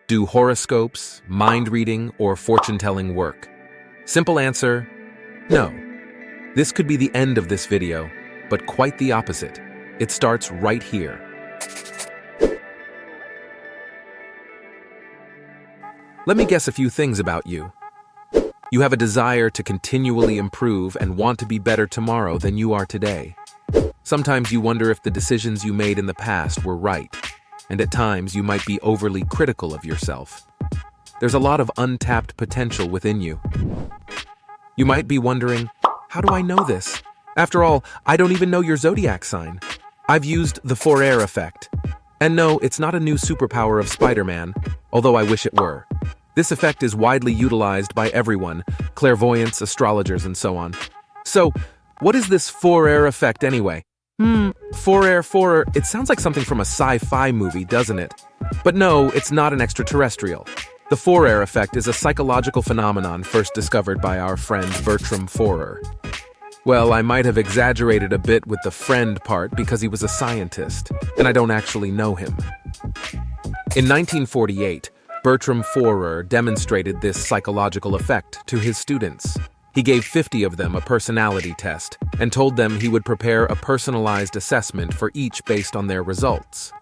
Do horoscopes, mind reading, or fortune-telling work? Simple answer, no. This could be the end of this video, but quite the opposite. It starts right here. Let me guess a few things about you. You have a desire to continually improve and want to be better tomorrow than you are today. Sometimes you wonder if the decisions you made in the past were right, and at times you might be overly critical of yourself. There's a lot of untapped potential within you. You might be wondering, how do I know this? After all, I don't even know your zodiac sign. I've used the Forer effect. And no, it's not a new superpower of Spider-Man, although I wish it were. This effect is widely utilized by everyone, clairvoyants, astrologers, and so on. So, what is this Forer effect anyway? Forer, it sounds like something from a sci-fi movie, doesn't it? But no, it's not an extraterrestrial. The Forer effect is a psychological phenomenon first discovered by our friend Bertram Forer. Well, I might have exaggerated a bit with the friend part because he was a scientist, and I don't actually know him. In 1948, Bertram Forer demonstrated this psychological effect to his students. He gave 50 of them a personality test and told them he would prepare a personalized assessment for each based on their results.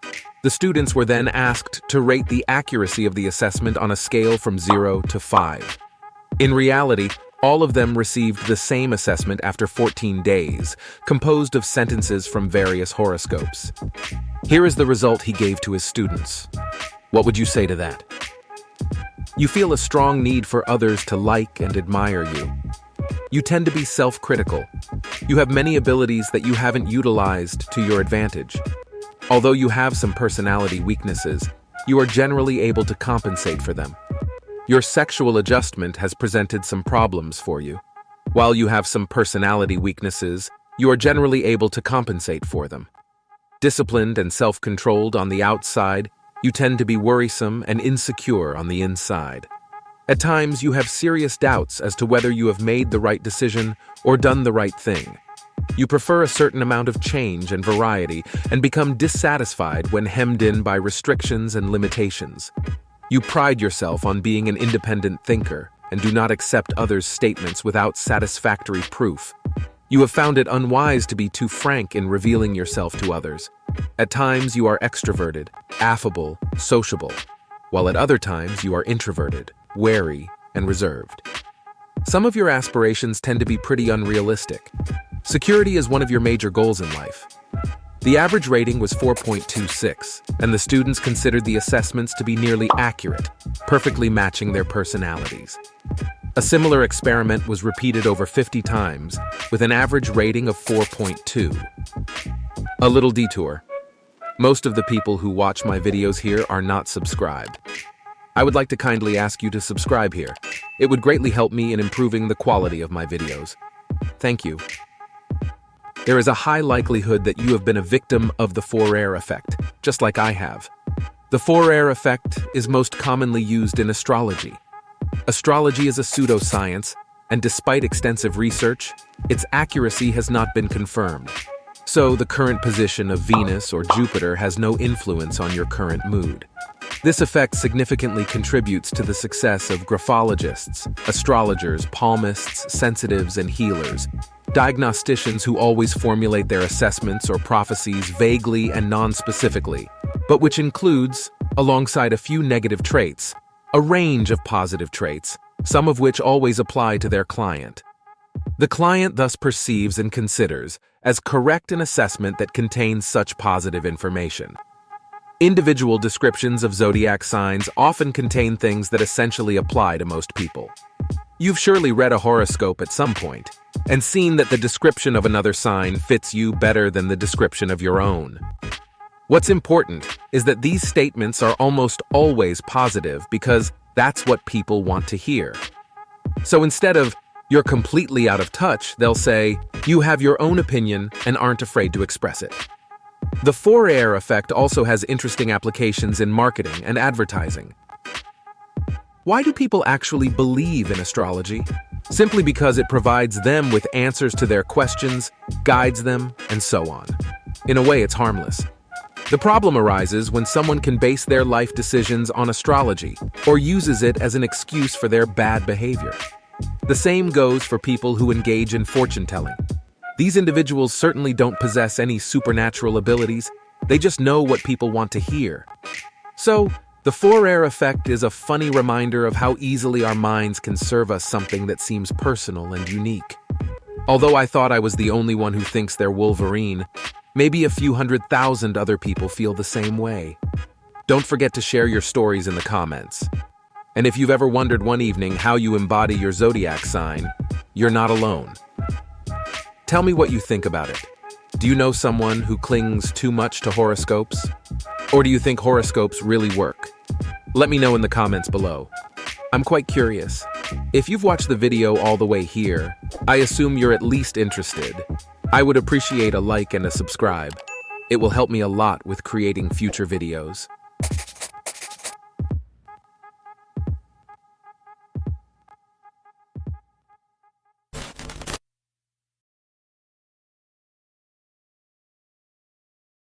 The students were then asked to rate the accuracy of the assessment on a scale from 0 to 5. In reality, all of them received the same assessment after 14 days, composed of sentences from various horoscopes. Here is the result he gave to his students. What would you say to that? You feel a strong need for others to like and admire you. You tend to be self-critical. You have many abilities that you haven't utilized to your advantage. Although you have some personality weaknesses, you are generally able to compensate for them. Your sexual adjustment has presented some problems for you. While you have some personality weaknesses, you are generally able to compensate for them. Disciplined and self-controlled on the outside, you tend to be worrisome and insecure on the inside. At times, you have serious doubts as to whether you have made the right decision or done the right thing. You prefer a certain amount of change and variety and become dissatisfied when hemmed in by restrictions and limitations. You pride yourself on being an independent thinker and do not accept others' statements without satisfactory proof. You have found it unwise to be too frank in revealing yourself to others. At times, you are extroverted, affable, sociable, while at other times you are introverted, wary, and reserved. Some of your aspirations tend to be pretty unrealistic. Security is one of your major goals in life. The average rating was 4.26, and the students considered the assessments to be nearly accurate, perfectly matching their personalities. A similar experiment was repeated over 50 times, with an average rating of 4.2. A little detour. Most of the people who watch my videos here are not subscribed. I would like to kindly ask you to subscribe here. It would greatly help me in improving the quality of my videos. Thank you. There is a high likelihood that you have been a victim of the Forer effect, just like I have. The Forer effect is most commonly used in astrology. Astrology is a pseudoscience, and despite extensive research, its accuracy has not been confirmed. So the current position of Venus or Jupiter has no influence on your current mood. This effect significantly contributes to the success of graphologists, astrologers, palmists, sensitives, and healers, diagnosticians who always formulate their assessments or prophecies vaguely and non-specifically, but which includes, alongside a few negative traits, a range of positive traits, some of which always apply to their client. The client thus perceives and considers as correct an assessment that contains such positive information. Individual descriptions of zodiac signs often contain things that essentially apply to most people. You've surely read a horoscope at some point and seen that the description of another sign fits you better than the description of your own. What's important is that these statements are almost always positive because that's what people want to hear. So instead of, "You're completely out of touch," they'll say, "You have your own opinion and aren't afraid to express it." The Forer effect also has interesting applications in marketing and advertising. Why do people actually believe in astrology? Simply because it provides them with answers to their questions, guides them, and so on. In a way, it's harmless. The problem arises when someone can base their life decisions on astrology or uses it as an excuse for their bad behavior. The same goes for people who engage in fortune-telling. These individuals certainly don't possess any supernatural abilities, they just know what people want to hear. So, the Forer effect is a funny reminder of how easily our minds can serve us something that seems personal and unique. Although I thought I was the only one who thinks they're Wolverine, maybe a few 100,000 other people feel the same way. Don't forget to share your stories in the comments. And if you've ever wondered one evening how you embody your zodiac sign, you're not alone. Tell me what you think about it. Do you know someone who clings too much to horoscopes? Or do you think horoscopes really work? Let me know in the comments below. I'm quite curious. If you've watched the video all the way here, I assume you're at least interested. I would appreciate a like and a subscribe. It will help me a lot with creating future videos.